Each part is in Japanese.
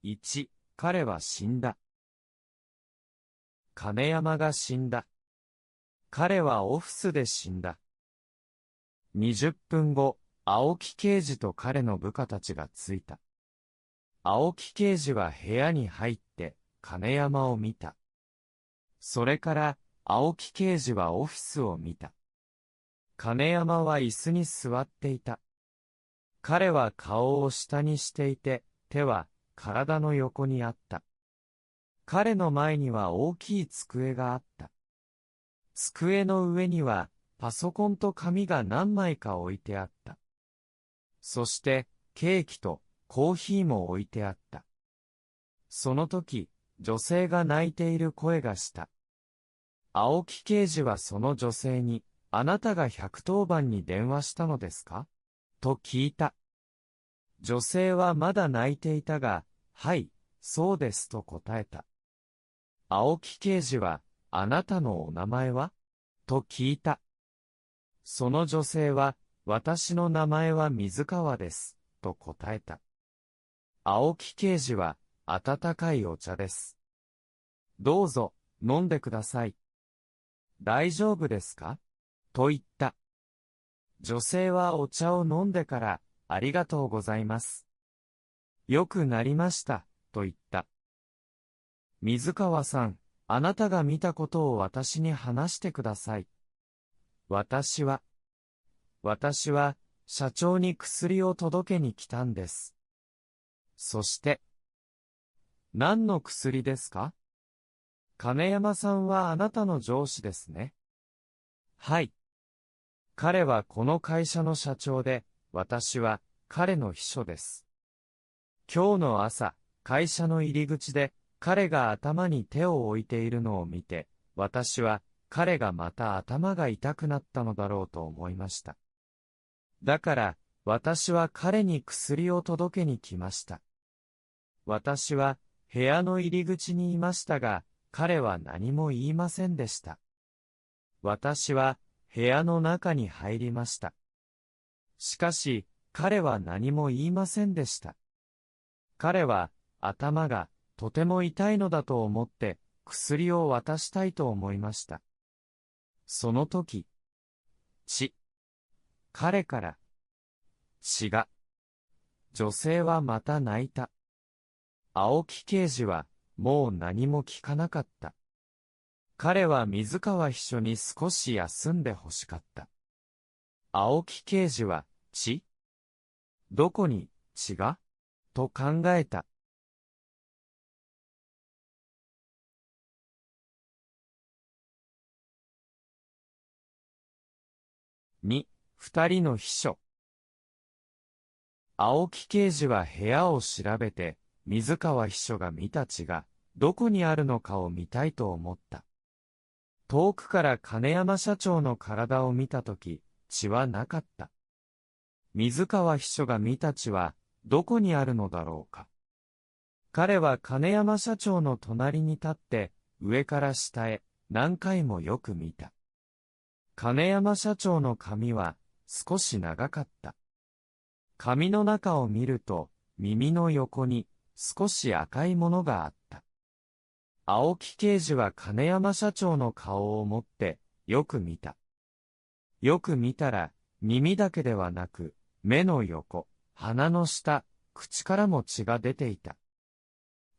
1、彼は死んだ。金山が死んだ。彼はオフィスで死んだ。20分後、青木刑事と彼の部下たちが着いた。青木刑事は部屋に入って、金山を見た。それから、青木刑事はオフィスを見た。金山は椅子に座っていた。彼は顔を下にしていて、手は体の横にあった。彼の前には大きい机があった。机の上にはパソコンと紙が何枚か置いてあった。そしてケーキとコーヒーも置いてあった。その時、女性が泣いている声がした。青木刑事はその女性に、あなたが110番に電話したのですかと聞いた。女性はまだ泣いていたが、はい、そうですと答えた。青木刑事は、あなたのお名前はと聞いた。その女性は、私の名前は水川です、と答えた。青木刑事は、温かいお茶です。どうぞ、飲んでください。大丈夫ですかと言った。女性はお茶を飲んでから、ありがとうございます。よくなりました、と言った。水川さん、あなたが見たことを私に話してください。私は、社長に薬を届けに来たんです。そして、何の薬ですか？金山さんはあなたの上司ですね。はい。彼はこの会社の社長で、私は彼の秘書です。今日の朝、会社の入り口で彼が頭に手を置いているのを見て、私は彼がまた頭が痛くなったのだろうと思いました。だから私は彼に薬を届けに来ました。私は部屋の入り口にいましたが、彼は何も言いませんでした。私は部屋の中に入りました。しかし、彼は何も言いませんでした。彼は、頭がとても痛いのだと思って、薬を渡したいと思いました。その時、彼から、血が。女性はまた泣いた。青木刑事は、もう何も聞かなかった。彼は水川秘書に少し休んで欲しかった。青木刑事は、どこに血がと考えた。2、二人の秘書。青木刑事は部屋を調べて、水川秘書が見た血がどこにあるのかを見たいと思った。遠くから金山社長の体を見たとき、血はなかった。水川秘書が見た血はどこにあるのだろうか。彼は金山社長の隣に立って上から下へ何回もよく見た。金山社長の髪は少し長かった。髪の中を見ると耳の横に少し赤いものがあった。青木刑事は金山社長の顔を持ってよく見た。よく見たら耳だけではなく目の横、鼻の下、口からも血が出ていた。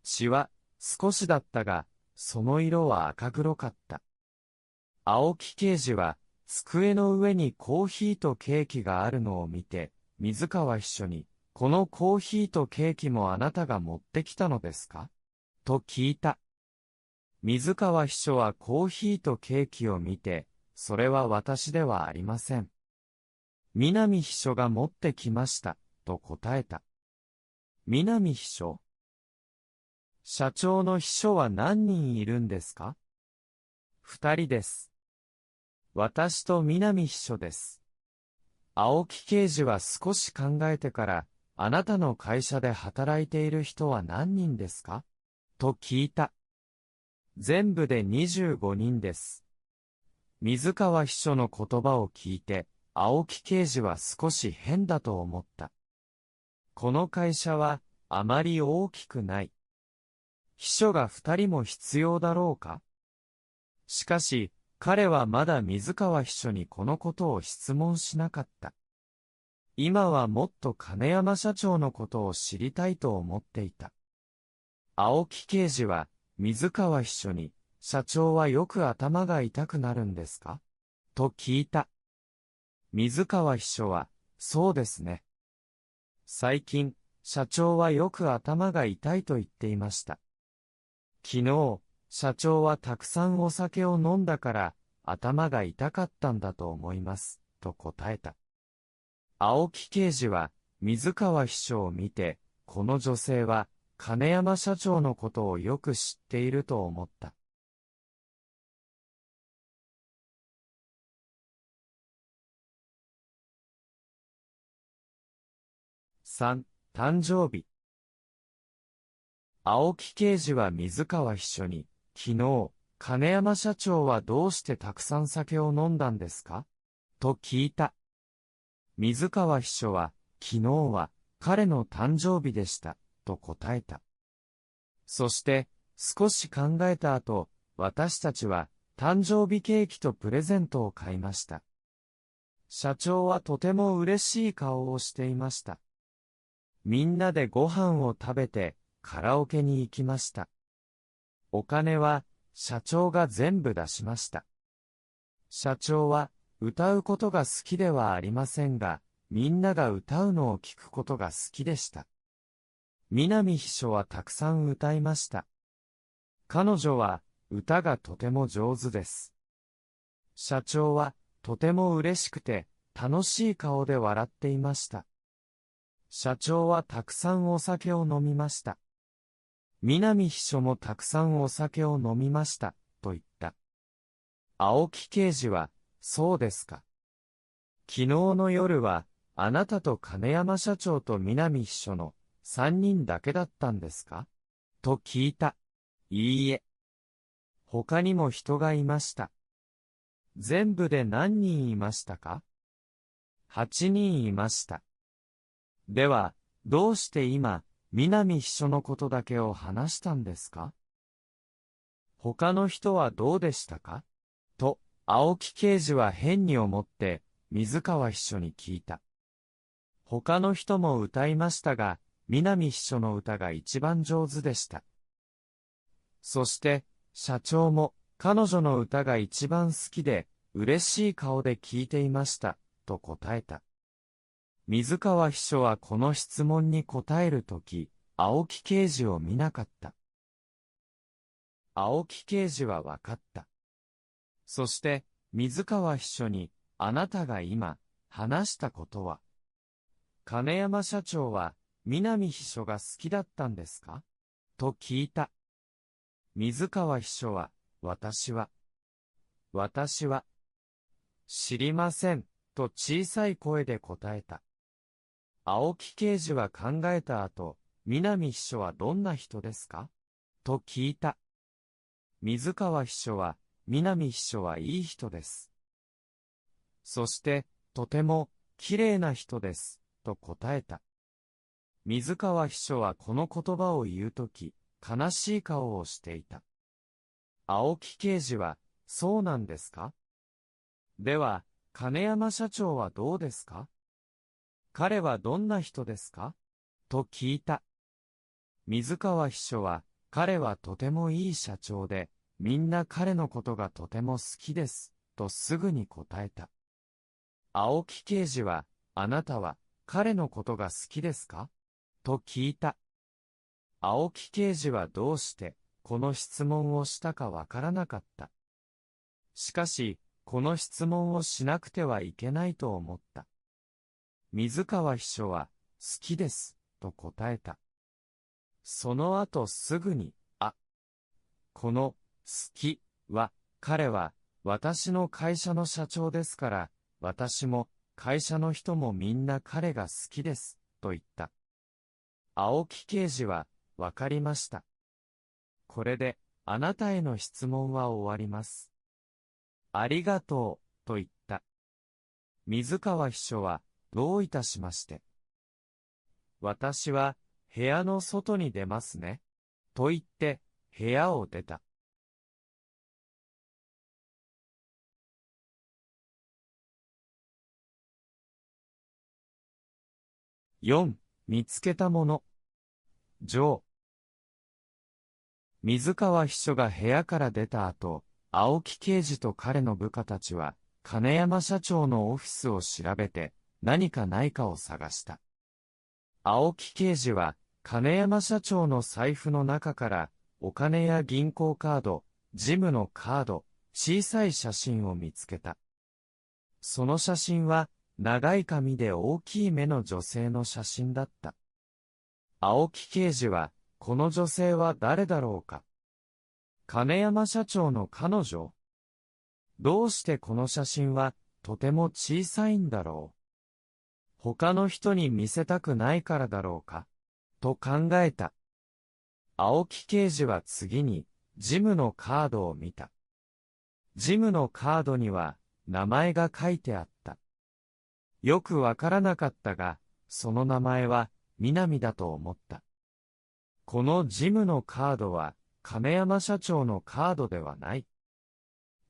血は少しだったが、その色は赤黒かった。青木刑事は机の上にコーヒーとケーキがあるのを見て、水川秘書に、このコーヒーとケーキもあなたが持ってきたのですかと聞いた。水川秘書はコーヒーとケーキを見て、それは私ではありません。南秘書が持ってきました、と答えた。南秘書？社長の秘書は何人いるんですか？2人です。私と南秘書です。青木刑事は少し考えてから、あなたの会社で働いている人は何人ですかと聞いた。全部で25人です。水川秘書の言葉を聞いて、青木刑事は少し変だと思った。この会社は、あまり大きくない。秘書が二人も必要だろうか？しかし、彼はまだ水川秘書にこのことを質問しなかった。今はもっと金山社長のことを知りたいと思っていた。青木刑事は、水川秘書に、社長はよく頭が痛くなるんですか？と聞いた。水川秘書は、そうですね。最近、社長はよく頭が痛いと言っていました。昨日、社長はたくさんお酒を飲んだから、頭が痛かったんだと思います、と答えた。青木刑事は、水川秘書を見て、この女性は、金山社長のことをよく知っていると思った。3、誕生日。青木刑事は水川秘書に、昨日、金山社長はどうしてたくさん酒を飲んだんですか？と聞いた。水川秘書は、昨日は、彼の誕生日でした、と答えた。そして、少し考えた後、私たちは、誕生日ケーキとプレゼントを買いました。社長はとても嬉しい顔をしていました。みんなでご飯を食べて、カラオケに行きました。お金は、社長が全部出しました。社長は、歌うことが好きではありませんが、みんなが歌うのを聞くことが好きでした。南秘書はたくさん歌いました。彼女は、歌がとても上手です。社長は、とても嬉しくて、楽しい顔で笑っていました。社長はたくさんお酒を飲みました。南秘書もたくさんお酒を飲みました、と言った。青木刑事は、そうですか。昨日の夜は、あなたと金山社長と南秘書の三人だけだったんですか？と聞いた。いいえ。他にも人がいました。全部で何人いましたか？8人いました。では、どうして今、南秘書のことだけを話したんですか？他の人はどうでしたか？と、青木刑事は変に思って、水川秘書に聞いた。他の人も歌いましたが、南秘書の歌が一番上手でした。そして、社長も、彼女の歌が一番好きで、嬉しい顔で聞いていました、と答えた。水川秘書はこの質問に答えるとき、青木刑事を見なかった。青木刑事はわかった。そして、水川秘書に、あなたが今、話したことは、金山社長は、南秘書が好きだったんですか？と聞いた。水川秘書は、私は、知りません、と小さい声で答えた。青木刑事は考えた後、南秘書はどんな人ですか？と聞いた。水川秘書は、南秘書はいい人です。そして、とても、綺麗な人です、と答えた。水川秘書はこの言葉を言うとき、悲しい顔をしていた。青木刑事は、そうなんですか？では、金山社長はどうですか？彼はどんな人ですか？と聞いた。水川秘書は、彼はとてもいい社長で、みんな彼のことがとても好きです、とすぐに答えた。青木刑事は、あなたは、彼のことが好きですか？と聞いた。青木刑事はどうして、この質問をしたかわからなかった。しかし、この質問をしなくてはいけないと思った。水川秘書は、好きです、と答えた。その後すぐに、この、好き、は、彼は、私の会社の社長ですから、私も、会社の人もみんな彼が好きです、と言った。青木刑事は、わかりました。これで、あなたへの質問は終わります。ありがとう、と言った。水川秘書は、どういたしまして。私は、部屋の外に出ますね。と言って、部屋を出た。4、見つけたもの。上。水川秘書が部屋から出た後、青木刑事と彼の部下たちは、金山社長のオフィスを調べて、何かないかを探した。青木刑事は、金山社長の財布の中から、お金や銀行カード、ジムのカード、小さい写真を見つけた。その写真は、長い髪で大きい目の女性の写真だった。青木刑事は、この女性は誰だろうか。金山社長の彼女？どうしてこの写真は、とても小さいんだろう。他の人に見せたくないからだろうか。と考えた。青木刑事は次に、ジムのカードを見た。ジムのカードには、名前が書いてあった。よくわからなかったが、その名前は、南だと思った。このジムのカードは、金山社長のカードではない。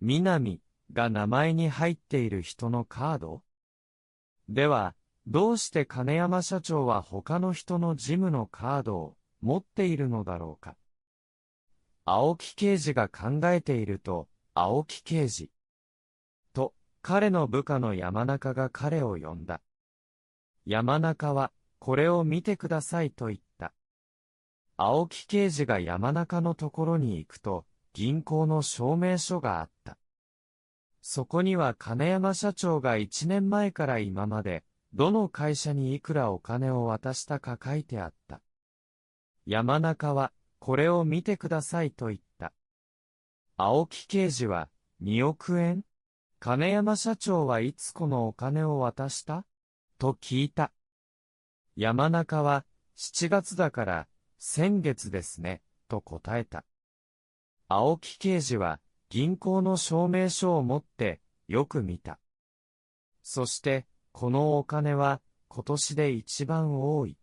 南が名前に入っている人のカード？では、どうして金山社長は他の人のジムのカードを持っているのだろうか。青木刑事が考えていると、青木刑事と、彼の部下の山中が彼を呼んだ。山中は、これを見てくださいと言った。青木刑事が山中のところに行くと、銀行の証明書があった。そこには金山社長が1年前から今まで、どの会社にいくらお金を渡したか書いてあった。山中は、これを見てくださいと言った。青木刑事は、2億円？金山社長はいつこのお金を渡した？と聞いた。山中は、7月だから、先月ですね、と答えた。青木刑事は、銀行の証明書を持って、よく見た。そして、このお金は、今年で一番多い。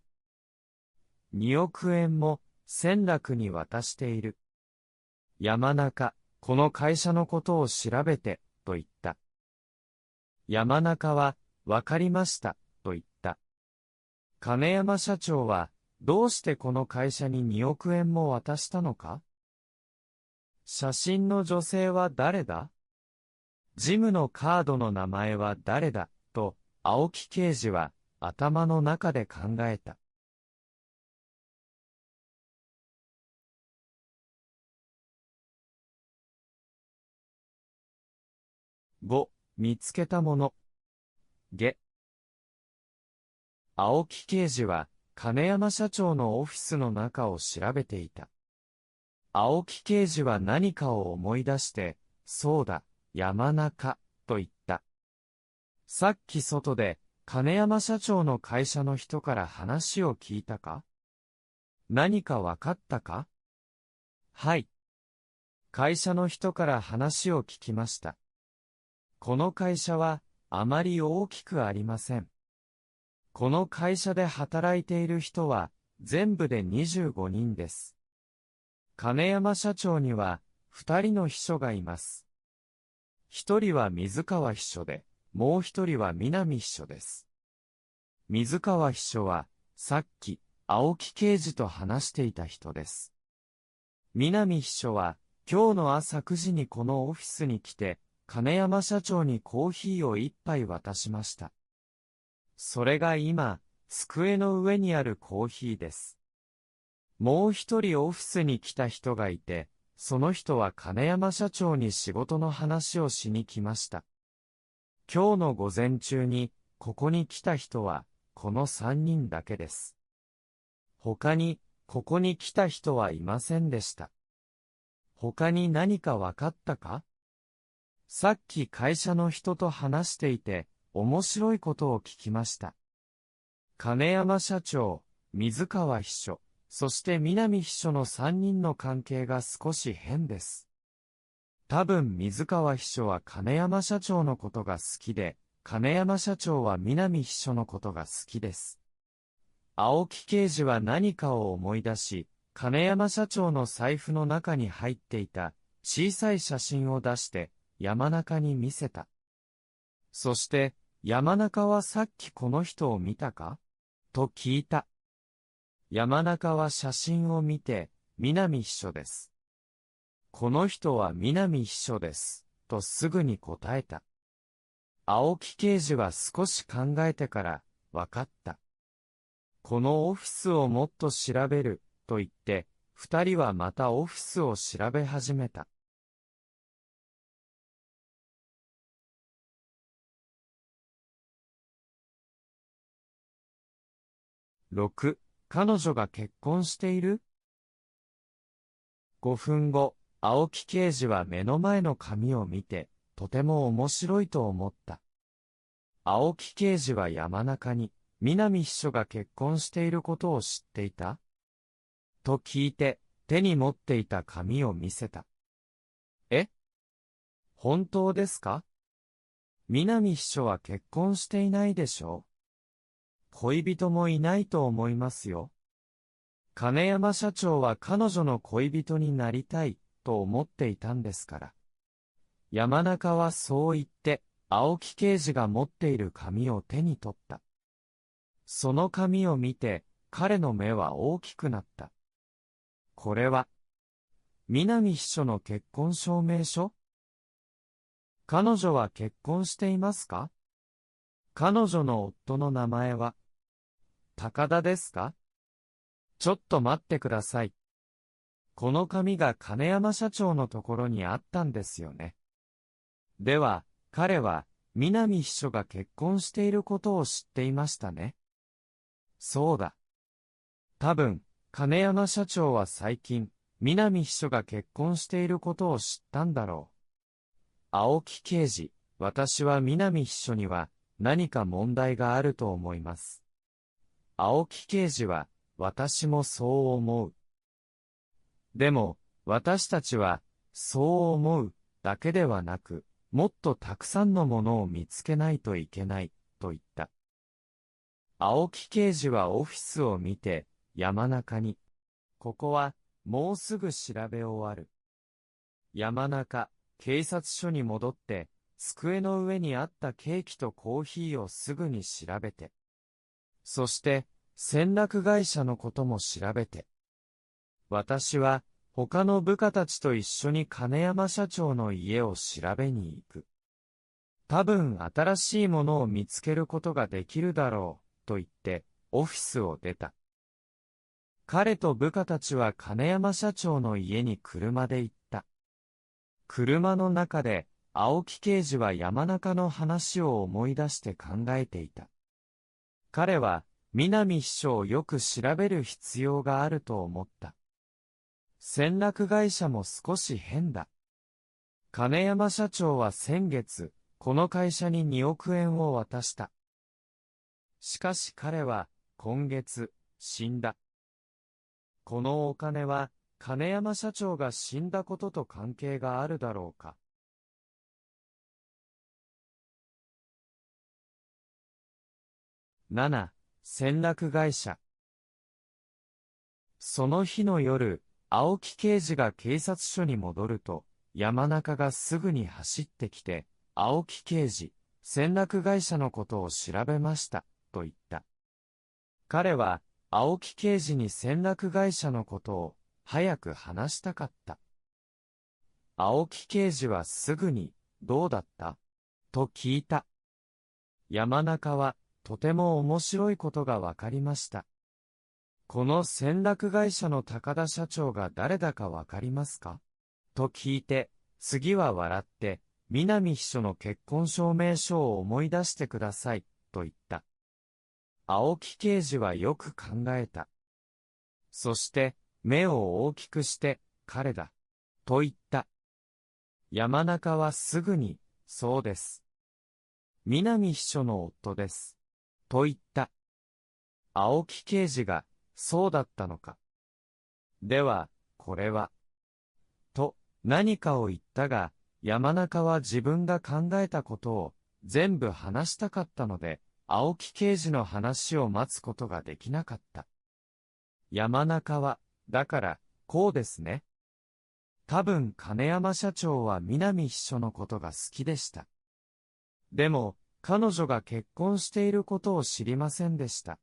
2億円も、仙楽に渡している。山中、この会社のことを調べて、と言った。山中は、わかりました、と言った。金山社長は、どうしてこの会社に2億円も渡したのか？写真の女性は誰だ？ジムのカードの名前は誰だ？と、青木刑事は、頭の中で考えた。5、見つけたもの。下。青木刑事は、金山社長のオフィスの中を調べていた。青木刑事は何かを思い出して、そうだ、山中、と言った。さっき外で、金山社長の会社の人から話を聞いたか？何かわかったか？はい。会社の人から話を聞きました。この会社は、あまり大きくありません。この会社で働いている人は、全部で25人です。金山社長には、2人の秘書がいます。1人は水川秘書で、もう1人は南秘書です。水川秘書は、さっき、青木刑事と話していた人です。南秘書は、今日の朝9時にこのオフィスに来て、金山社長にコーヒーを1杯渡しました。それが今、机の上にあるコーヒーです。もう一人オフィスに来た人がいて、その人は金山社長に仕事の話をしに来ました。今日の午前中に、ここに来た人は、この3人だけです。他に、ここに来た人はいませんでした。他に何かわかったか？さっき会社の人と話していて、面白いことを聞きました。金山社長、水川秘書、そして南秘書の3人の関係が少し変です。多分水川秘書は金山社長のことが好きで、金山社長は南秘書のことが好きです。青木刑事は何かを思い出し、金山社長の財布の中に入っていた小さい写真を出して山中に見せた。そして、山中はさっきこの人を見たかと聞いた。山中は写真を見て、南秘書です。この人は南秘書です。とすぐに答えた。青木刑事は少し考えてから、わかった。このオフィスをもっと調べる、と言って、二人はまたオフィスを調べ始めた。6、彼女が結婚している ?5 分後、青木刑事は目の前の紙を見て、とても面白いと思った。青木刑事は山中に、南秘書が結婚していることを知っていたと聞いて、手に持っていた紙を見せた。え？本当ですか？南秘書は結婚していないでしょう。恋人もいないと思いますよ。金山社長は彼女の恋人になりたいと思っていたんですから。山中はそう言って、青木刑事が持っている紙を手に取った。その紙を見て、彼の目は大きくなった。これは、南秘書の結婚証明書？彼女は結婚していますか？彼女の夫の名前は、高田ですか？ちょっと待ってください。この紙が金山社長のところにあったんですよね。では、彼は、南秘書が結婚していることを知っていましたね。そうだ。多分、金山社長は最近、南秘書が結婚していることを知ったんだろう。青木刑事、私は南秘書には何か問題があると思います。青木刑事は、私もそう思う。でも、私たちは、そう思うだけではなく、もっとたくさんのものを見つけないといけない、と言った。青木刑事はオフィスを見て、山中に、ここは、もうすぐ調べ終わる。山中、警察署に戻って、机の上にあったケーキとコーヒーをすぐに調べて。そして、船落会社のことも調べて。私は、他の部下たちと一緒に金山社長の家を調べに行く。多分新しいものを見つけることができるだろう、と言って、オフィスを出た。彼と部下たちは金山社長の家に車で行った。車の中で、青木刑事は山中の話を思い出して考えていた。彼は、南秘書をよく調べる必要があると思った。船落会社も少し変だ。金山社長は先月、この会社に2億円を渡した。しかし彼は、今月、死んだ。このお金は、金山社長が死んだことと関係があるだろうか。7、船落会社。その日の夜、青木刑事が警察署に戻ると、山中がすぐに走ってきて、青木刑事、船落会社のことを調べました、と言った。彼は、青木刑事に船落会社のことを、早く話したかった。青木刑事はすぐに、どうだったと聞いた。山中は、とても面白いことがわかりました。この船落会社の高田社長が誰だかわかりますかと聞いて、次は笑って、南秘書の結婚証明書を思い出してください、と言った。青木刑事はよく考えた。そして、目を大きくして、彼だ、と言った。山中はすぐに、そうです。南秘書の夫です。と言った。青木刑事が、そうだったのか。では、これは。と、何かを言ったが、山中は自分が考えたことを全部話したかったので、青木刑事の話を待つことができなかった。山中は、だから、こうですね。多分金山社長は南秘書のことが好きでした。でも、彼女が結婚していることを知りませんでした。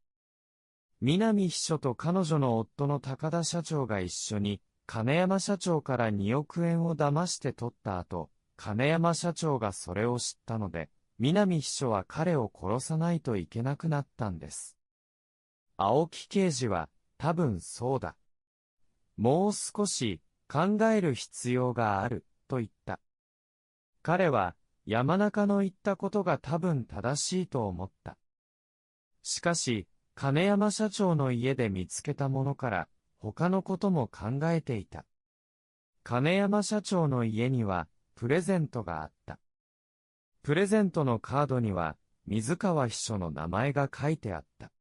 南秘書と彼女の夫の高田社長が一緒に、金山社長から2億円を騙して取った後、金山社長がそれを知ったので、南秘書は彼を殺さないといけなくなったんです。青木刑事は、多分そうだ。もう少し考える必要がある、と言った。彼は、山中の言ったことが多分正しいと思った。しかし、金山社長の家で見つけたものから、他のことも考えていた。金山社長の家には、プレゼントがあった。プレゼントのカードには、水川秘書の名前が書いてあった。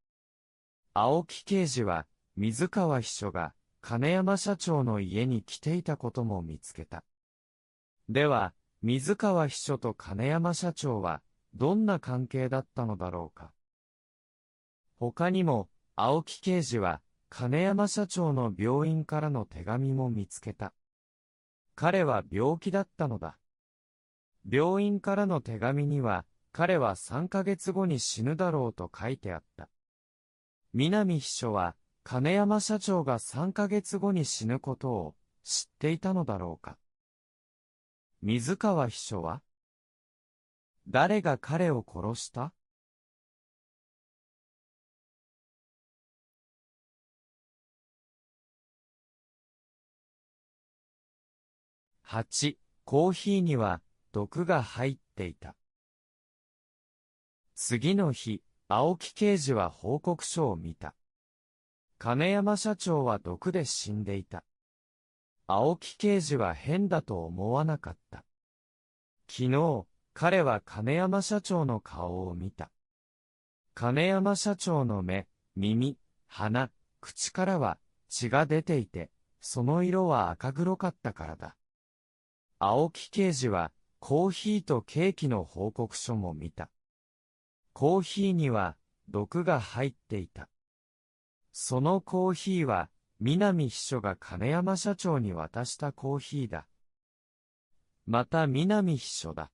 青木刑事は、水川秘書が、金山社長の家に来ていたことも見つけた。では、水川秘書と金山社長は、どんな関係だったのだろうか。他にも、青木刑事は、金山社長の病院からの手紙も見つけた。彼は病気だったのだ。病院からの手紙には、彼は3ヶ月後に死ぬだろうと書いてあった。南秘書は、金山社長が3ヶ月後に死ぬことを知っていたのだろうか。水川秘書は、誰が彼を殺した？ 8. コーヒーには毒が入っていた。次の日、青木刑事は報告書を見た。金山社長は毒で死んでいた。青木刑事は変だと思わなかった。昨日、彼は金山社長の顔を見た。金山社長の目、耳、鼻、口からは血が出ていて、その色は赤黒かったからだ。青木刑事はコーヒーとケーキの報告書も見た。コーヒーには毒が入っていた。そのコーヒーは南秘書が金山社長に渡したコーヒーだ。また南秘書だ。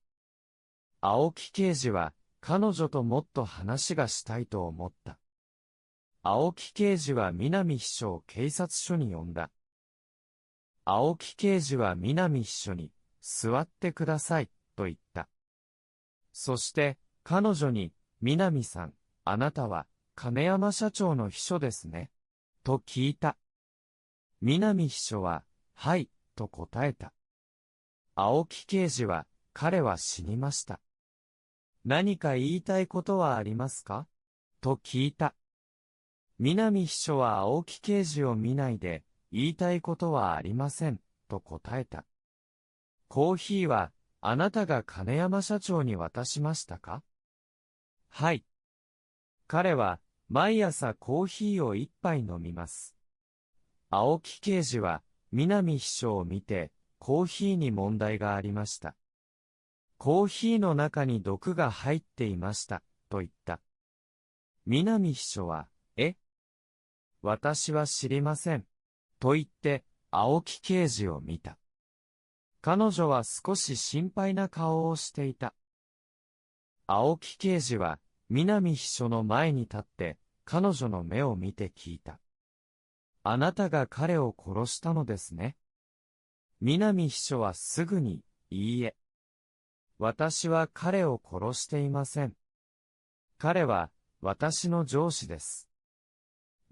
青木刑事は彼女ともっと話がしたいと思った。青木刑事は南秘書を警察署に呼んだ。青木刑事は南秘書に、座ってください、と言った。そして、彼女に、南さん、あなたは、金山社長の秘書ですね。と聞いた。南秘書は、はい、と答えた。青木刑事は、彼は死にました。何か言いたいことはありますか？と聞いた。南秘書は青木刑事を見ないで、言いたいことはありません、と答えた。コーヒーは、あなたが金山社長に渡しましたか？はい。彼は、毎朝コーヒーを一杯飲みます。青木刑事は、南秘書を見て、コーヒーに問題がありました。コーヒーの中に毒が入っていました、と言った。南秘書は、私は知りません。と言って、青木刑事を見た。彼女は少し心配な顔をしていた。青木刑事は、南秘書の前に立って、彼女の目を見て聞いた。あなたが彼を殺したのですね。南秘書はすぐに、いいえ。私は彼を殺していません。彼は、私の上司です。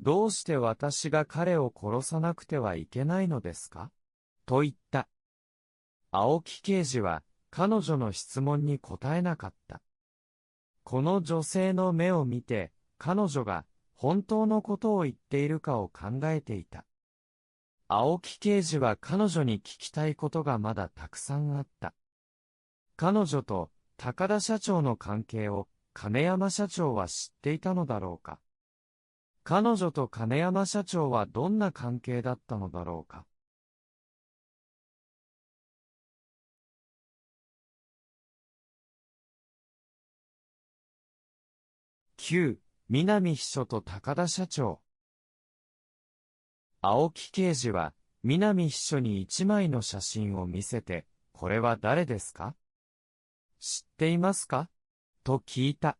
どうして私が彼を殺さなくてはいけないのですか？と言った。青木刑事は、彼女の質問に答えなかった。この女性の目を見て、彼女が本当のことを言っているかを考えていた。青木刑事は彼女に聞きたいことがまだたくさんあった。彼女と高田社長の関係を金山社長は知っていたのだろうか。彼女と金山社長はどんな関係だったのだろうか。9、南秘書と高田社長。青木刑事は、南秘書に一枚の写真を見せて、これは誰ですか？知っていますか？と聞いた。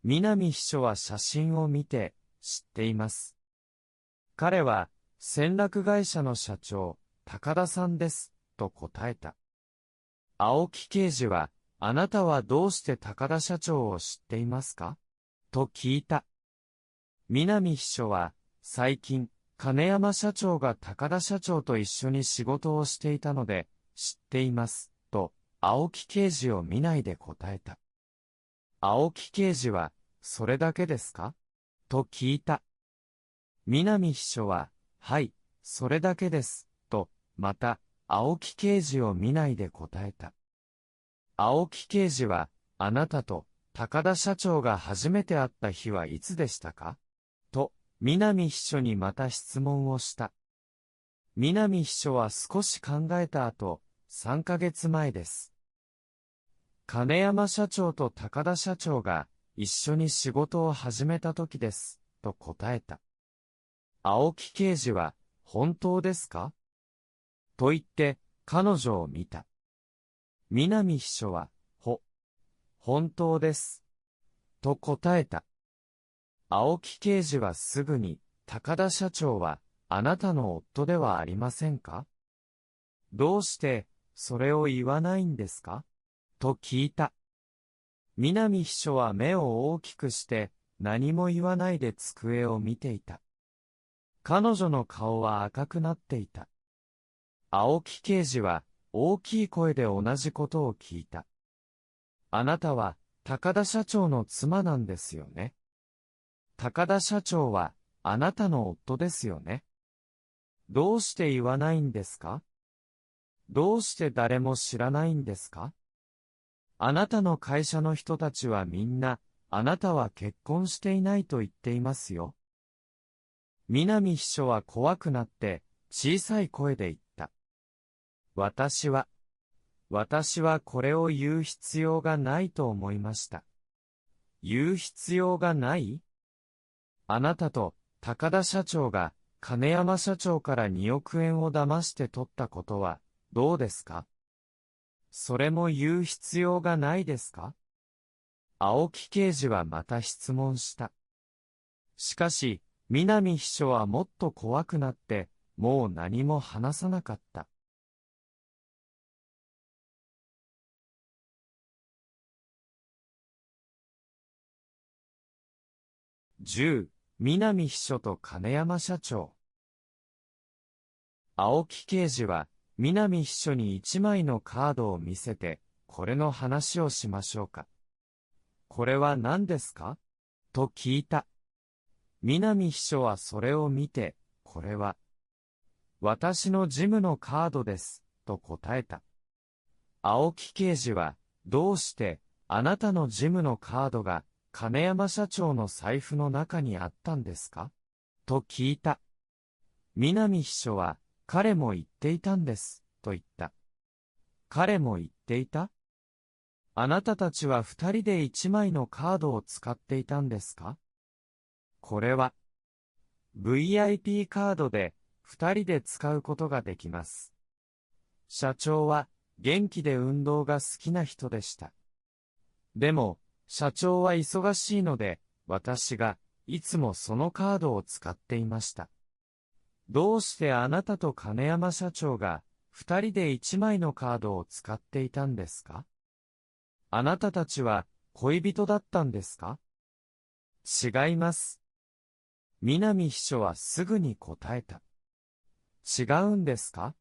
南秘書は写真を見て、知っています。彼は、船舶会社の社長、高田さんです、と答えた。青木刑事は、あなたはどうして高田社長を知っていますか？と聞いた。南秘書は、最近、金山社長が高田社長と一緒に仕事をしていたので、知っています、と、青木刑事を見ないで答えた。青木刑事は、それだけですか？と聞いた。南秘書は、はい、それだけです、と、また、青木刑事を見ないで答えた。青木刑事は、あなたと、高田社長が初めて会った日はいつでしたか？と、南秘書にまた質問をした。南秘書は少し考えた後、3ヶ月前です。金山社長と高田社長が一緒に仕事を始めた時です、と答えた。青木刑事は、本当ですか？と言って、彼女を見た。南秘書は、本当です。と答えた。青木刑事はすぐに、高田社長は、あなたの夫ではありませんか？どうして、それを言わないんですか？と聞いた。南秘書は目を大きくして、何も言わないで机を見ていた。彼女の顔は赤くなっていた。青木刑事は、大きい声で同じことを聞いた。あなたは、高田社長の妻なんですよね。高田社長は、あなたの夫ですよね。どうして言わないんですか？どうして誰も知らないんですか？あなたの会社の人たちはみんな、あなたは結婚していないと言っていますよ。南秘書は怖くなって、小さい声で言った。私はこれを言う必要がないと思いました。言う必要がない？あなたと高田社長が金山社長から2億円を騙して取ったことはどうですか？それも言う必要がないですか？青木刑事はまた質問した。しかし、南秘書はもっと怖くなって、もう何も話さなかった。10、南秘書と金山社長。青木刑事は、南秘書に一枚のカードを見せて、これの話をしましょうか。これは何ですか？と聞いた。南秘書はそれを見て、これは、私のジムのカードです、と答えた。青木刑事は、どうして、あなたのジムのカードが、金山社長の財布の中にあったんですか？と聞いた。南秘書は、彼も言っていたんです、と言った。彼も言っていた？あなたたちは二人で一枚のカードを使っていたんですか？これは、VIP カードで、二人で使うことができます。社長は、元気で運動が好きな人でした。でも、社長は忙しいので、私が、いつもそのカードを使っていました。どうしてあなたと金山社長が、二人で一枚のカードを使っていたんですか？あなたたちは、恋人だったんですか？違います。南秘書はすぐに答えた。違うんですか？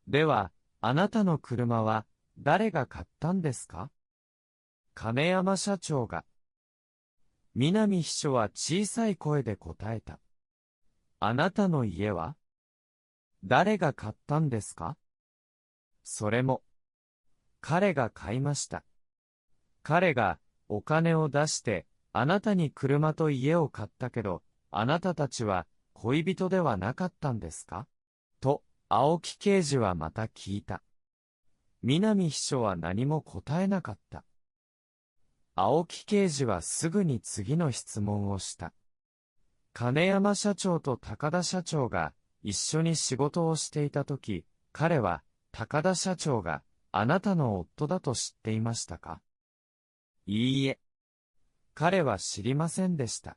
では、あなたの車は、誰が買ったんですか？金山社長が。南秘書は小さい声で答えた。あなたの家は？誰が買ったんですか？それも、彼が買いました。彼が、お金を出して、あなたに車と家を買ったけど、あなたたちは、恋人ではなかったんですか？と、青木刑事はまた聞いた。南秘書は何も答えなかった。青木刑事はすぐに次の質問をした。金山社長と高田社長が一緒に仕事をしていたとき、彼は高田社長があなたの夫だと知っていましたか？いいえ。彼は知りませんでした。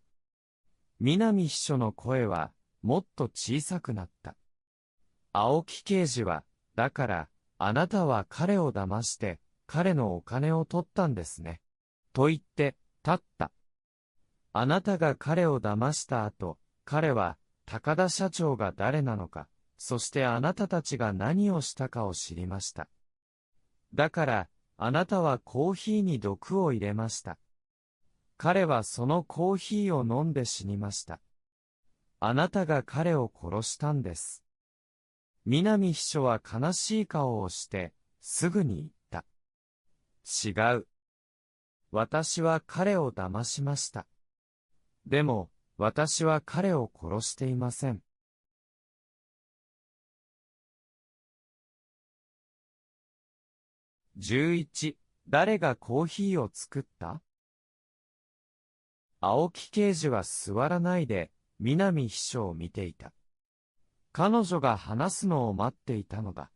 南秘書の声はもっと小さくなった。青木刑事は、だから、あなたは彼を騙して、彼のお金を取ったんですね。と言って、立った。あなたが彼を騙した後、彼は、高田社長が誰なのか、そしてあなたたちが何をしたかを知りました。だから、あなたはコーヒーに毒を入れました。彼はそのコーヒーを飲んで死にました。あなたが彼を殺したんです。南秘書は悲しい顔をして、すぐに言った。違う。私は彼を騙しました。でも、私は彼を殺していません。11、誰がコーヒーを作った？青木刑事は座らないで、南秘書を見ていた。彼女が話すのを待っていたのだ。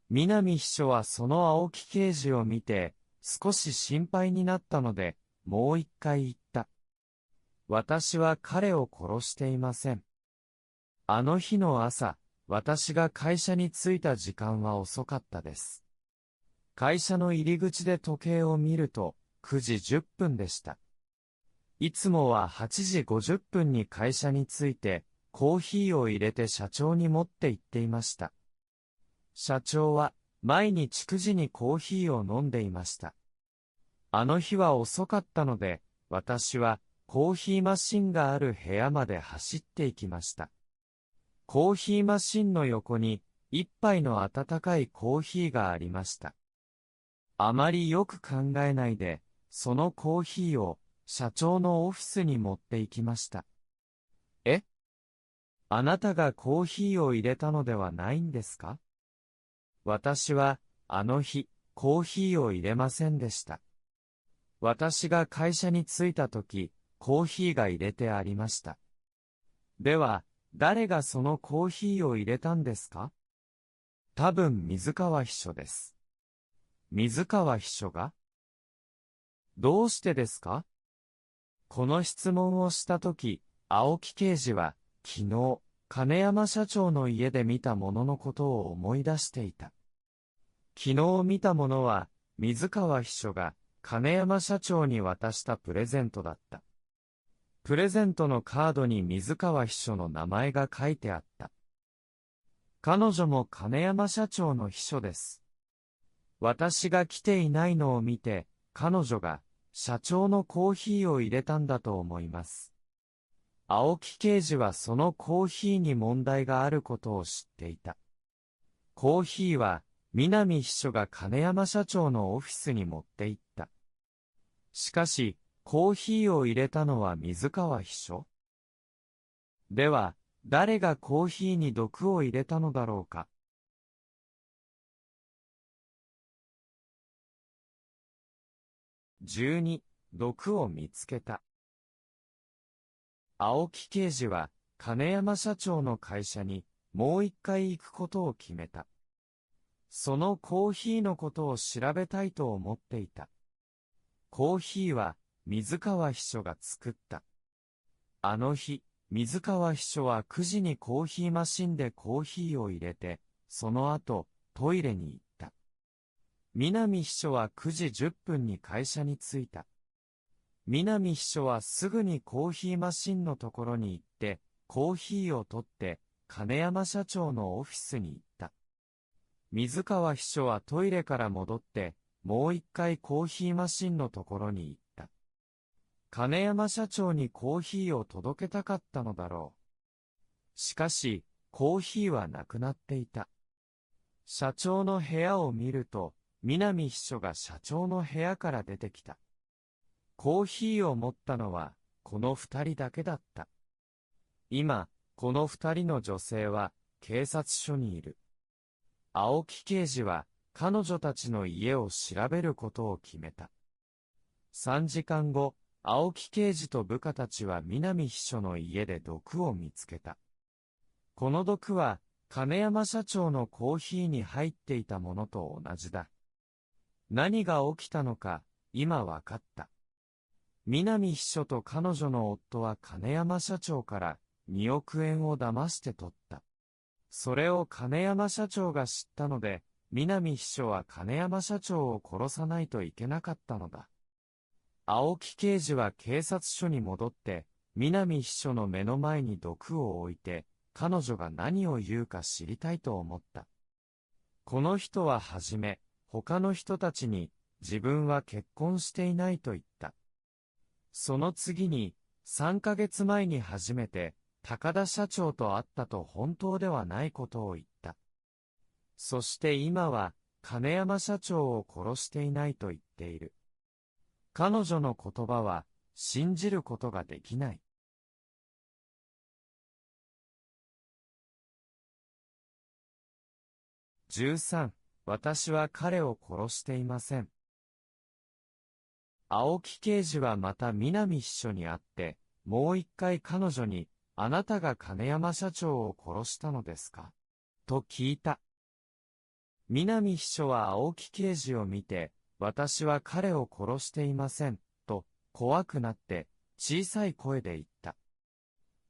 南秘書はその青木刑事を見て、少し心配になったので、もう一回言った。私は彼を殺していません。あの日の朝、私が会社に着いた時間は遅かったです。会社の入り口で時計を見ると、9時10分でした。いつもは8時50分に会社に着いて、コーヒーを入れて社長に持って行っていました。社長は、毎日9時にコーヒーを飲んでいました。あの日は遅かったので、私は、コーヒーマシンがある部屋まで走っていきました。コーヒーマシンの横に、一杯の温かいコーヒーがありました。あまりよく考えないで、そのコーヒーを、社長のオフィスに持って行きました。え？あなたがコーヒーを入れたのではないんですか？私は、あの日、コーヒーを入れませんでした。私が会社に着いたとき、コーヒーが入れてありました。では、誰がそのコーヒーを入れたんですか？多分水川秘書です。水川秘書が？どうしてですか？この質問をしたとき、青木刑事は、昨日、金山社長の家で見たもののことを思い出していた。昨日見たものは、水川秘書が、金山社長に渡したプレゼントだった。プレゼントのカードに水川秘書の名前が書いてあった。彼女も金山社長の秘書です。私が来ていないのを見て、彼女が、社長のコーヒーを入れたんだと思います。青木刑事はそのコーヒーに問題があることを知っていた。コーヒーは、南秘書が金山社長のオフィスに持って行った。しかし、コーヒーを入れたのは水川秘書？では、誰がコーヒーに毒を入れたのだろうか。12、毒を見つけた。青木刑事は、金山社長の会社に、もう一回行くことを決めた。そのコーヒーのことを調べたいと思っていた。コーヒーは、水川秘書が作った。あの日、水川秘書は9時にコーヒーマシンでコーヒーを入れて、その後、トイレに行った。南秘書は9時10分に会社に着いた。南秘書はすぐにコーヒーマシンのところに行って、コーヒーを取って、金山社長のオフィスに行った。水川秘書はトイレから戻って、もう一回コーヒーマシンのところに行った。金山社長にコーヒーを届けたかったのだろう。しかし、コーヒーはなくなっていた。社長の部屋を見ると、南秘書が社長の部屋から出てきた。コーヒーを持ったのは、この二人だけだった。今、この二人の女性は、警察署にいる。青木刑事は、彼女たちの家を調べることを決めた。3時間後、青木刑事と部下たちは南秘書の家で毒を見つけた。この毒は、金山社長のコーヒーに入っていたものと同じだ。何が起きたのか、今わかった。南秘書と彼女の夫は金山社長から2億円を騙して取った。それを金山社長が知ったので、南秘書は金山社長を殺さないといけなかったのだ。青木刑事は警察署に戻って、南秘書の目の前に毒を置いて、彼女が何を言うか知りたいと思った。この人ははじめ、他の人たちに、自分は結婚していないと言った。その次に、3ヶ月前に初めて、高田社長と会ったと本当ではないことを言った。そして今は、金山社長を殺していないと言っている。彼女の言葉は、信じることができない。13、私は彼を殺していません。青木刑事はまた南秘書に会って、もう一回彼女に、あなたが金山社長を殺したのですかと聞いた。南秘書は青木刑事を見て、私は彼を殺していません、と、怖くなって、小さい声で言った。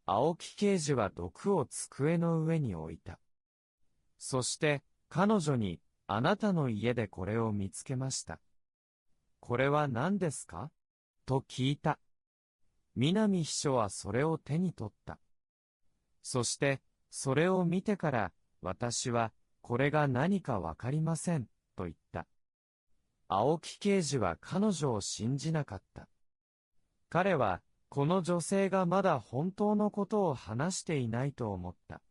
青木刑事は毒を机の上に置いた。そして、彼女に、あなたの家でこれを見つけました。これは何ですかと聞いた。南秘書はそれを手に取った。そして、それを見てから、私は、これが何かわかりません、と言った。青木刑事は彼女を信じなかった。彼は、この女性がまだ本当のことを話していないと思った。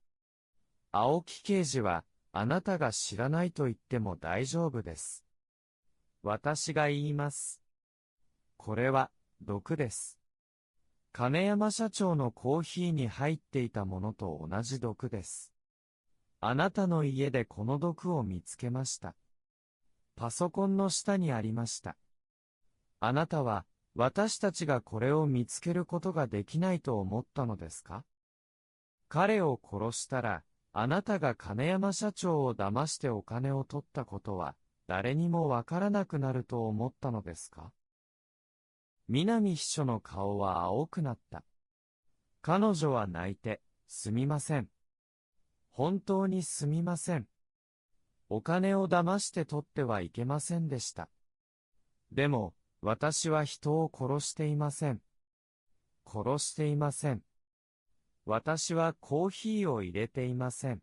青木刑事は、あなたが知らないと言っても大丈夫です。私が言います。これは、毒です。金山社長のコーヒーに入っていたものと同じ毒です。あなたの家でこの毒を見つけました。パソコンの下にありました。あなたは、私たちがこれを見つけることができないと思ったのですか？彼を殺したら、あなたが金山社長を騙してお金を取ったことは、誰にもわからなくなると思ったのですか？南秘書の顔は青くなった。彼女は泣いて、すみません。本当にすみません。お金を騙して取ってはいけませんでした。でも、私は人を殺していません。殺していません。私はコーヒーを入れていません。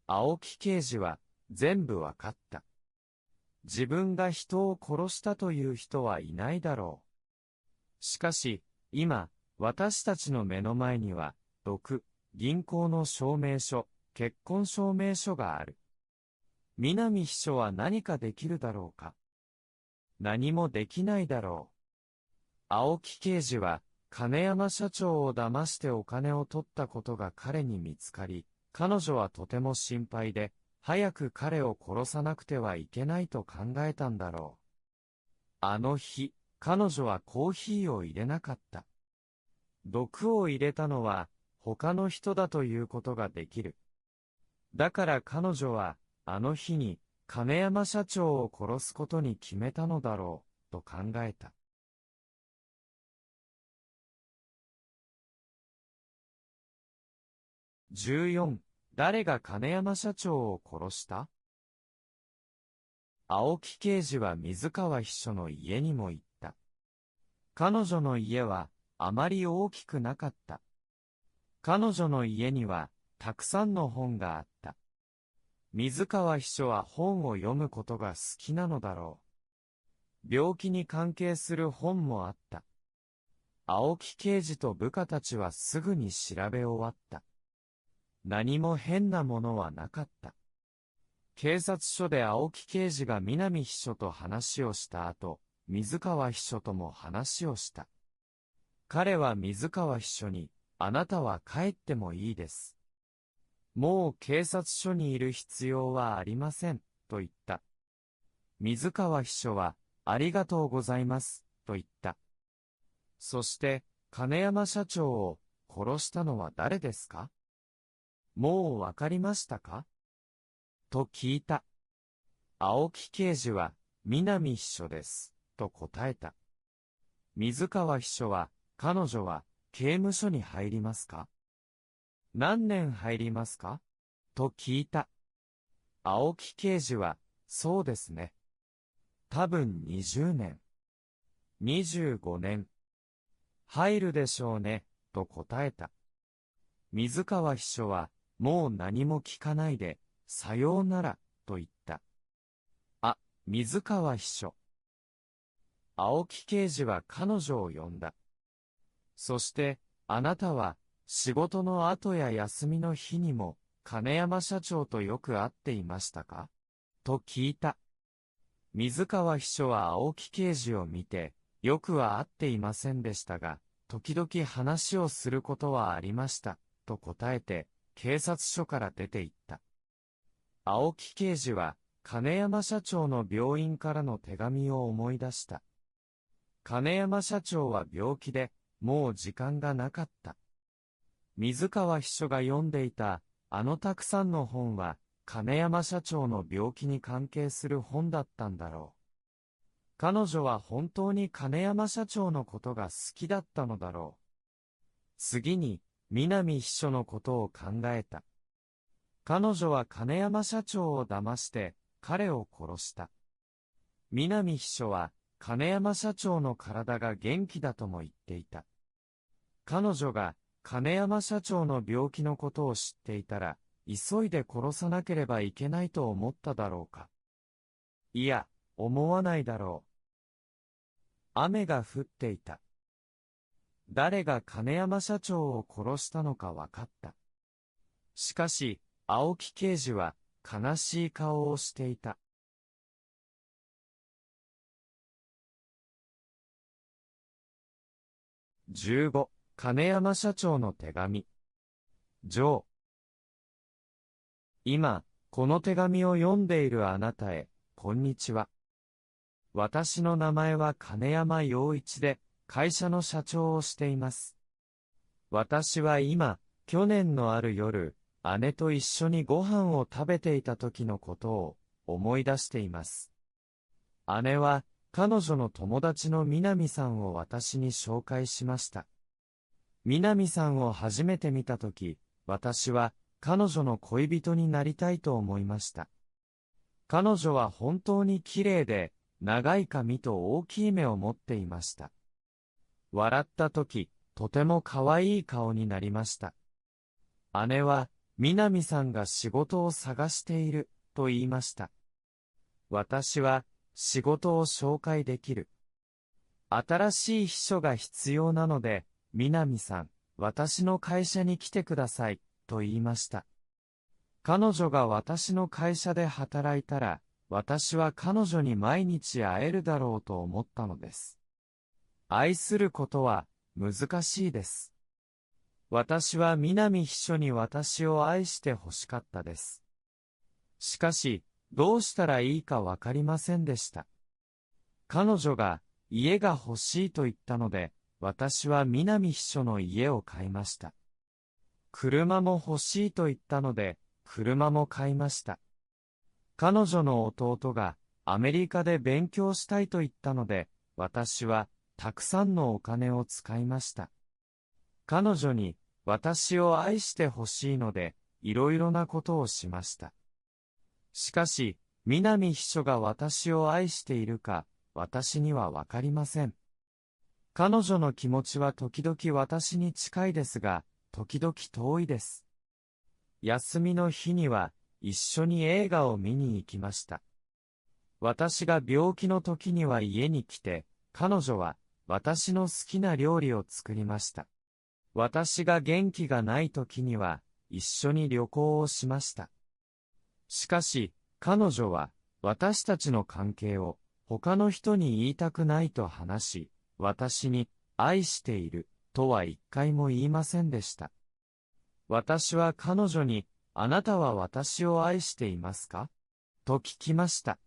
青木刑事は、全部わかった。自分が人を殺したという人はいないだろう。しかし、今、私たちの目の前には、毒、銀行の証明書、結婚証明書がある。南秘書は何かできるだろうか。何もできないだろう。青木刑事は、金山社長を騙してお金を取ったことが彼に見つかり、彼女はとても心配で、早く彼を殺さなくてはいけないと考えたんだろう。あの日、彼女はコーヒーを入れなかった。毒を入れたのは、他の人だということができる。だから彼女は、あの日に、金山社長を殺すことに決めたのだろう、と考えた。14、誰が金山社長を殺した？青木刑事は水川秘書の家にも行った。彼女の家は、あまり大きくなかった。彼女の家には、たくさんの本があった。水川秘書は本を読むことが好きなのだろう。病気に関係する本もあった。青木刑事と部下たちはすぐに調べ終わった。何も変なものはなかった。警察署で青木刑事が南秘書と話をした後、水川秘書とも話をした。彼は水川秘書に、あなたは帰ってもいいです。もう警察署にいる必要はありません、と言った。水川秘書は、ありがとうございます、と言った。そして、金山社長を殺したのは誰ですか？もうわかりましたか？と聞いた。青木刑事は、南秘書です、と答えた。水川秘書は、彼女は、刑務所に入りますか？何年入りますか？と聞いた。青木刑事は、そうですね。多分20年。25年。入るでしょうね、と答えた。水川秘書は、もう何も聞かないで、さようなら、と言った。あ、水川秘書。青木刑事は彼女を呼んだ。そして、あなたは、仕事の後や休みの日にも、金山社長とよく会っていましたか？と聞いた。水川秘書は青木刑事を見て、よくは会っていませんでしたが、時々話をすることはありました、と答えて、警察署から出て行った。青木刑事は、金山社長の病院からの手紙を思い出した。金山社長は病気で、もう時間がなかった。水川秘書が読んでいた、あのたくさんの本は、金山社長の病気に関係する本だったんだろう。彼女は本当に金山社長のことが好きだったのだろう。次に、南秘書のことを考えた。彼女は金山社長を騙して、彼を殺した。南秘書は、金山社長の体が元気だとも言っていた。彼女が、金山社長の病気のことを知っていたら、急いで殺さなければいけないと思っただろうか。いや、思わないだろう。雨が降っていた。誰が金山社長を殺したのか分かった。しかし、青木刑事は悲しい顔をしていた。15、金山社長の手紙。ジョー。今、この手紙を読んでいるあなたへ、こんにちは。私の名前は金山陽一で、会社の社長をしています。私は今、去年のある夜、姉と一緒にご飯を食べていた時のことを思い出しています。姉は、彼女の友達の南さんを私に紹介しました。南さんを初めて見たとき、私は彼女の恋人になりたいと思いました。彼女は本当に綺麗で、長い髪と大きい目を持っていました。笑ったとき、とても可愛い顔になりました。姉は、南さんが仕事を探している、と言いました。私は、仕事を紹介できる。新しい秘書が必要なので、南さん、私の会社に来てください、と言いました。彼女が私の会社で働いたら、私は彼女に毎日会えるだろうと思ったのです。愛することは難しいです。私は南秘書に私を愛して欲しかったです。しかし、どうしたらいいかわかりませんでした。彼女が家が欲しいと言ったので、私は南秘書の家を買いました。車も欲しいと言ったので、車も買いました。彼女の弟がアメリカで勉強したいと言ったので、私はたくさんのお金を使いました。彼女に私を愛してほしいので、いろいろなことをしました。しかし、南秘書が私を愛しているか、私にはわかりません。彼女の気持ちは時々私に近いですが、時々遠いです。休みの日には、一緒に映画を見に行きました。私が病気の時には家に来て、彼女は私の好きな料理を作りました。私が元気がない時には、一緒に旅行をしました。しかし、彼女は、私たちの関係を、他の人に言いたくないと話し、私に、愛している、とは一回も言いませんでした。私は彼女に、あなたは私を愛していますか？と聞きました。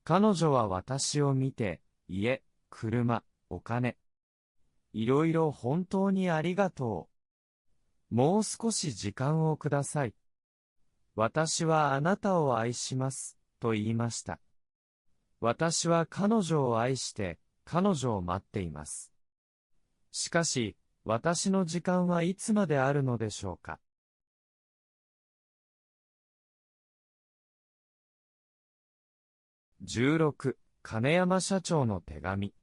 彼女は私を見て、いえ、車、お金。いろいろ本当にありがとう。もう少し時間をください。私はあなたを愛します、と言いました。私は彼女を愛して、彼女を待っています。しかし、私の時間はいつまであるのでしょうか。16、金山社長の手紙。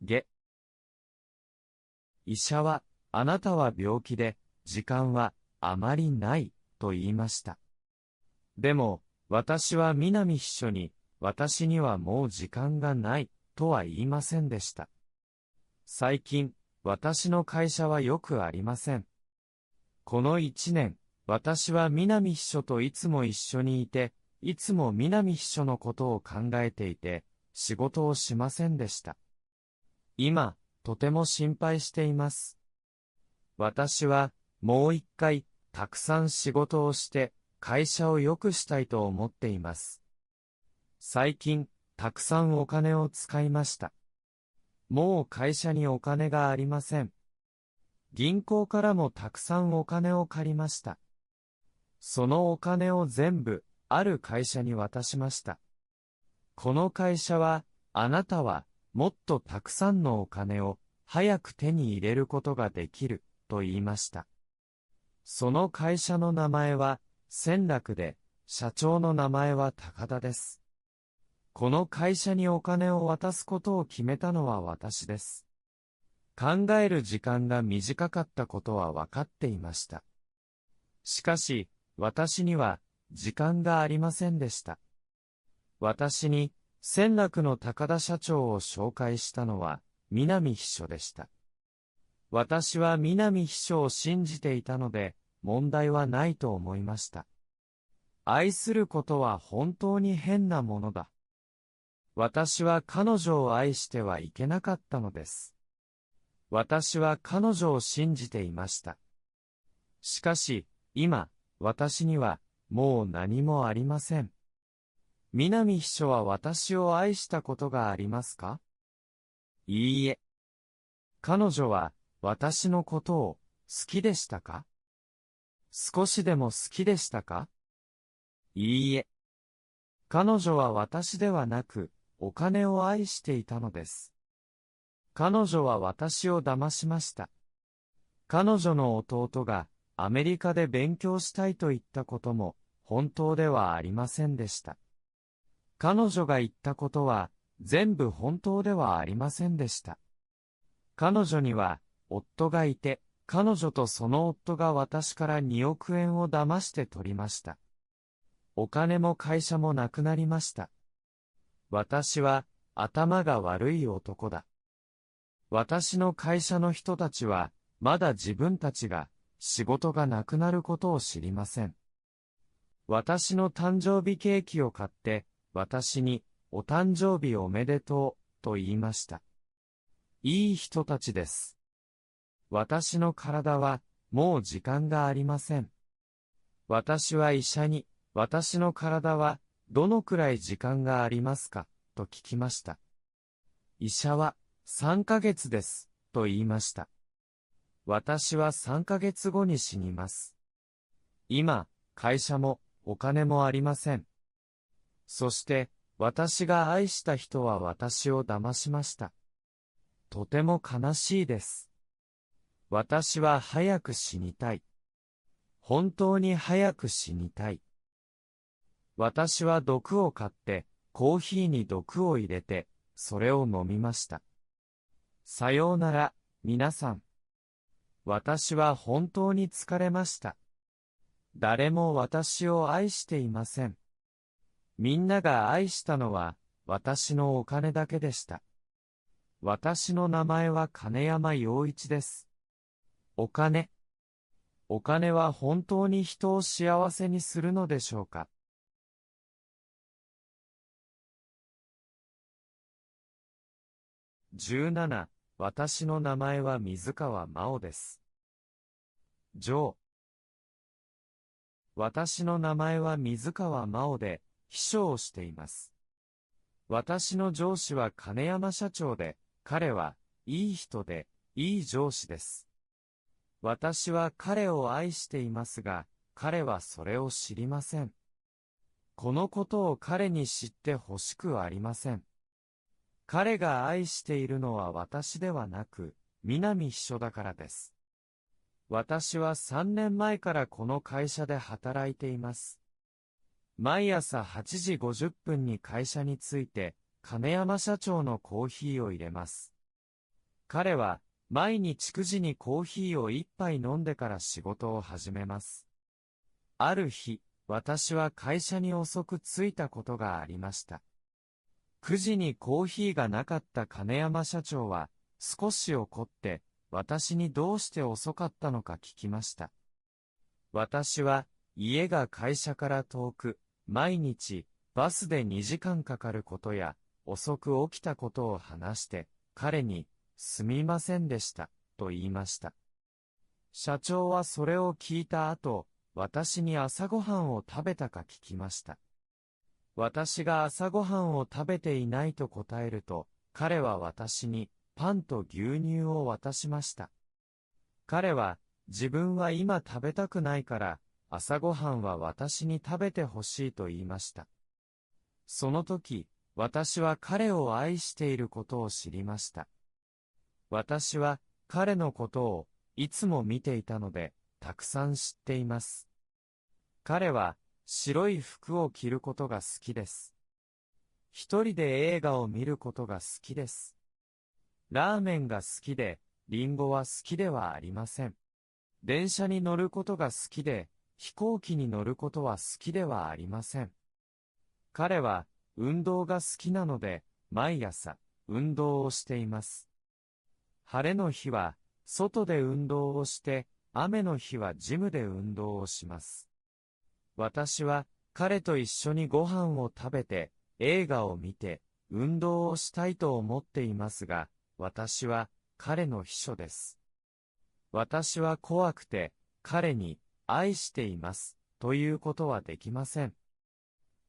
下。医者は、あなたは病気で、時間はあまりない、と言いました。でも、私は南秘書に、私にはもう時間がない、とは言いませんでした。最近、私の会社はよくありません。この1年、私は南秘書といつも一緒にいて、いつも南秘書のことを考えていて、仕事をしませんでした。今、とても心配しています。私は、もう一回、たくさん仕事をして、会社を良くしたいと思っています。最近、たくさんお金を使いました。もう会社にお金がありません。銀行からもたくさんお金を借りました。そのお金を全部、ある会社に渡しました。この会社は、あなたは、もっとたくさんのお金を、早く手に入れることができる、と言いました。その会社の名前は、仙楽で、社長の名前は高田です。この会社にお金を渡すことを決めたのは私です。考える時間が短かったことは分かっていました。しかし、私には、時間がありませんでした。私に、仙楽の高田社長を紹介したのは、南秘書でした。私は南秘書を信じていたので、問題はないと思いました。愛することは本当に変なものだ。私は彼女を愛してはいけなかったのです。私は彼女を信じていました。しかし、今、私には、もう何もありません。南秘書は私を愛したことがありますか？いいえ。彼女は、私のことを、好きでしたか？少しでも好きでしたか？いいえ。彼女は私ではなく、お金を愛していたのです。彼女は私を騙しました。彼女の弟がアメリカで勉強したいと言ったことも本当ではありませんでした。彼女が言ったことは全部本当ではありませんでした。彼女には夫がいて、彼女とその夫が私から2億円を騙して取りました。お金も会社もなくなりました。私は頭が悪い男だ。私の会社の人たちはまだ自分たちが仕事がなくなることを知りません。私の誕生日ケーキを買って、私にお誕生日おめでとうと言いました。いい人たちです。私の体はもう時間がありません。私は医者に、私の体はどのくらい時間がありますかと聞きました。医者は3ヶ月です、と言いました。私は3ヶ月後に死にます。今、会社もお金もありません。そして、私が愛した人は私を騙しました。とても悲しいです。私は早く死にたい。本当に早く死にたい。私は毒を買って、コーヒーに毒を入れて、それを飲みました。さようなら、皆さん。私は本当に疲れました。誰も私を愛していません。みんなが愛したのは、私のお金だけでした。私の名前は金山陽一です。お金。お金は本当に人を幸せにするのでしょうか。17、私の名前は水川真央です。ジョー。私の名前は水川真央で、秘書をしています。私の上司は金山社長で、彼はいい人で、いい上司です。私は彼を愛していますが、彼はそれを知りません。このことを彼に知ってほしくありません。彼が愛しているのは私ではなく、南秘書だからです。私は3年前からこの会社で働いています。毎朝8時50分に会社に着いて、金山社長のコーヒーを入れます。彼は、毎日9時にコーヒーを1杯飲んでから仕事を始めます。ある日、私は会社に遅く着いたことがありました。9時にコーヒーがなかった金山社長は、少し怒って、私にどうして遅かったのか聞きました。私は、家が会社から遠く、毎日、バスで2時間かかることや、遅く起きたことを話して、彼に、すみませんでした、と言いました。社長はそれを聞いた後、私に朝ごはんを食べたか聞きました。私が朝ごはんを食べていないと答えると、彼は私にパンと牛乳を渡しました。彼は、自分は今食べたくないから、朝ごはんは私に食べてほしいと言いました。その時、私は彼を愛していることを知りました。私は彼のことをいつも見ていたので、たくさん知っています。彼は白い服を着ることが好きです。一人で映画を見ることが好きです。ラーメンが好きで、リンゴは好きではありません。電車に乗ることが好きで、飛行機に乗ることは好きではありません。彼は運動が好きなので、毎朝運動をしています。晴れの日は外で運動をして、雨の日はジムで運動をします。私は彼と一緒にご飯を食べて、映画を見て、運動をしたいと思っていますが、私は彼の秘書です。私は怖くて、彼に愛していますということはできません。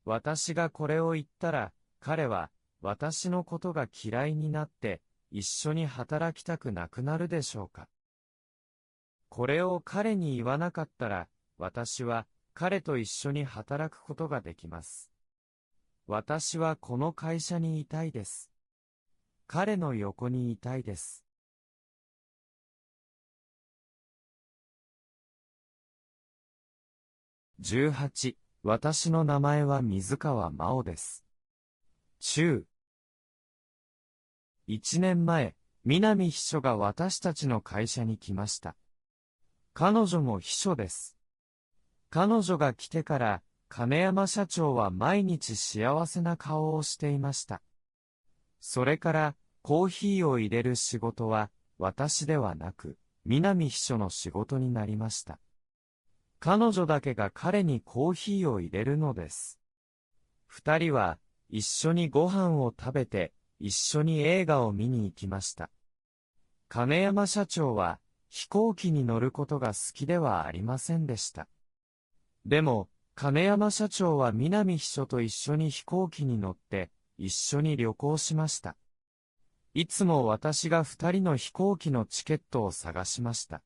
私がこれを言ったら、彼は私のことが嫌いになって、一緒に働きたくなくなるでしょうか。これを彼に言わなかったら、私は彼と一緒に働くことができます。私はこの会社にいたいです。彼の横にいたいです。18、私の名前は水川真央です。中。1年前、南秘書が私たちの会社に来ました。彼女も秘書です。彼女が来てから、金山社長は毎日幸せな顔をしていました。それから、コーヒーを入れる仕事は、私ではなく、南秘書の仕事になりました。彼女だけが彼にコーヒーを入れるのです。二人は、一緒にご飯を食べて、一緒に映画を見に行きました。金山社長は、飛行機に乗ることが好きではありませんでした。でも、金山社長は南秘書と一緒に飛行機に乗って、一緒に旅行しました。いつも私が二人の飛行機のチケットを探しました。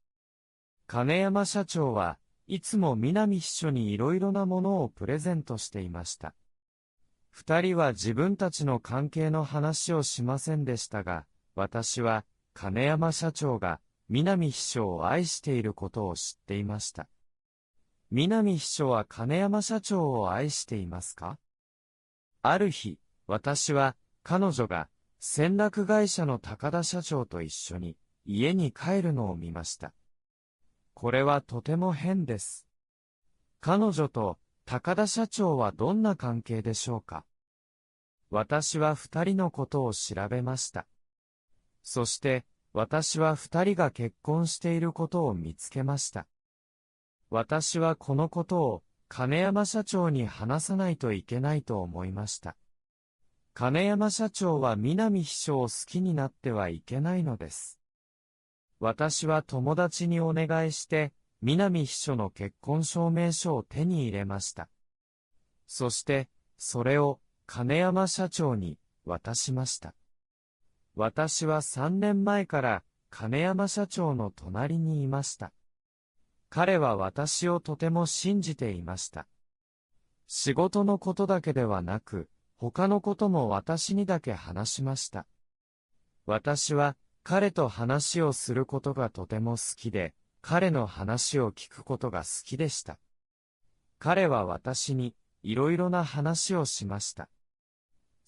金山社長はいつも南秘書にいろいろなものをプレゼントしていました。二人は自分たちの関係の話をしませんでしたが、私は金山社長が南秘書を愛していることを知っていました。南秘書は金山社長を愛していますか？ある日、私は彼女が船舶会社の高田社長と一緒に家に帰るのを見ました。これはとても変です。彼女と高田社長はどんな関係でしょうか？私は二人のことを調べました。そして私は二人が結婚していることを見つけました。私はこのことを金山社長に話さないといけないと思いました。金山社長は南秘書を好きになってはいけないのです。私は友達にお願いして、南秘書の結婚証明書を手に入れました。そして、それを金山社長に渡しました。私は3年前から金山社長の隣にいました。彼は私をとても信じていました。仕事のことだけではなく、他のことも私にだけ話しました。私は彼と話をすることがとても好きで、彼の話を聞くことが好きでした。彼は私にいろいろな話をしました。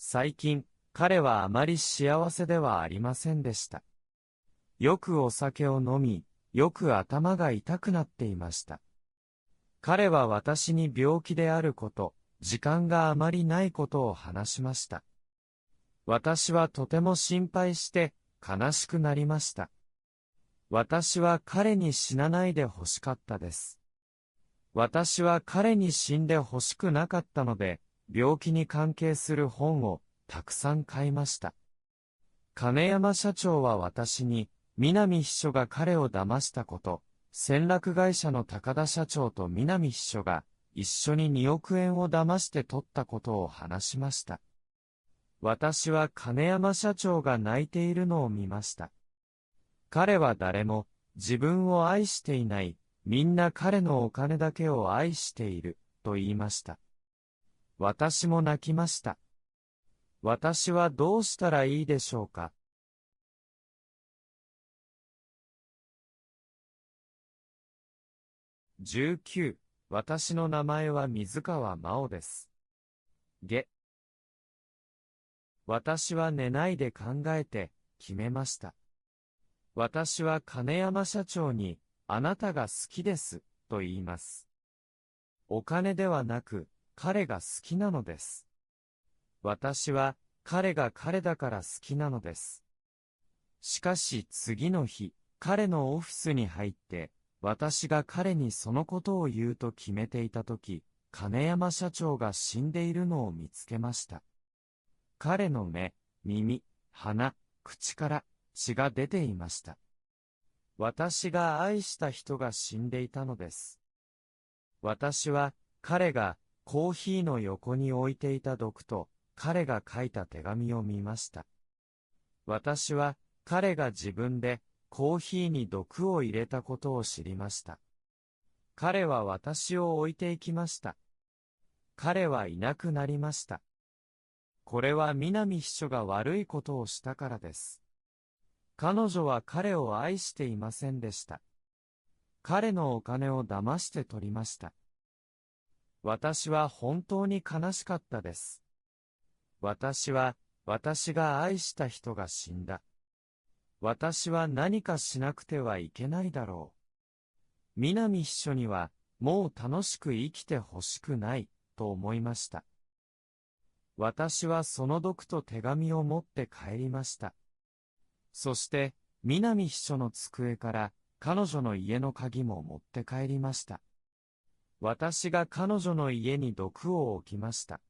最近、彼はあまり幸せではありませんでした。よくお酒を飲み、よく頭が痛くなっていました。彼は私に病気であること、時間があまりないことを話しました。私はとても心配して悲しくなりました。私は彼に死なないで欲しかったです。私は彼に死んで欲しくなかったので、病気に関係する本をたくさん買いました。金山社長は私に、南秘書が彼を騙したこと、船落会社の高田社長と南秘書が一緒に2億円を騙して取ったことを話しました。私は金山社長が泣いているのを見ました。彼は誰も自分を愛していない、みんな彼のお金だけを愛している、と言いました。私も泣きました。私はどうしたらいいでしょうか。19、私の名前は水川真央です。私は寝ないで考えて決めました。私は金山社長に、あなたが好きです、と言います。お金ではなく、彼が好きなのです。私は、彼が彼だから好きなのです。しかし次の日、彼のオフィスに入って、私が彼にそのことを言うと決めていたとき、金山社長が死んでいるのを見つけました。彼の目、耳、鼻、口から血が出ていました。私が愛した人が死んでいたのです。私は彼がコーヒーの横に置いていた毒と彼が書いた手紙を見ました。私は彼が自分でコーヒーに毒を入れたことを知りました。彼は私を置いていきました。彼はいなくなりました。これは南秘書が悪いことをしたからです。彼女は彼を愛していませんでした。彼のお金を騙して取りました。私は本当に悲しかったです。私が愛した人が死んだ。私は何かしなくてはいけないだろう。南秘書にはもう楽しく生きてほしくないと思いました。私はその毒と手紙を持って帰りました。そして、南秘書の机から彼女の家の鍵も持って帰りました。私が彼女の家に毒を置きました。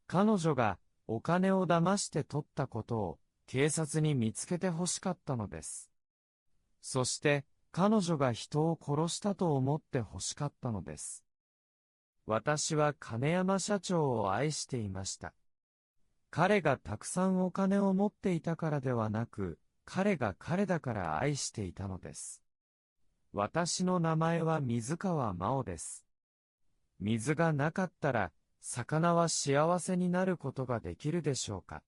彼女がお金を騙して取ったことを警察に見つけて欲しかったのです。そして、彼女が人を殺したと思って欲しかったのです。私は金山社長を愛していました。彼がたくさんお金を持っていたからではなく、彼が彼だから愛していたのです。私の名前は水川真央です。水がなかったら、魚は幸せになることができるでしょうか。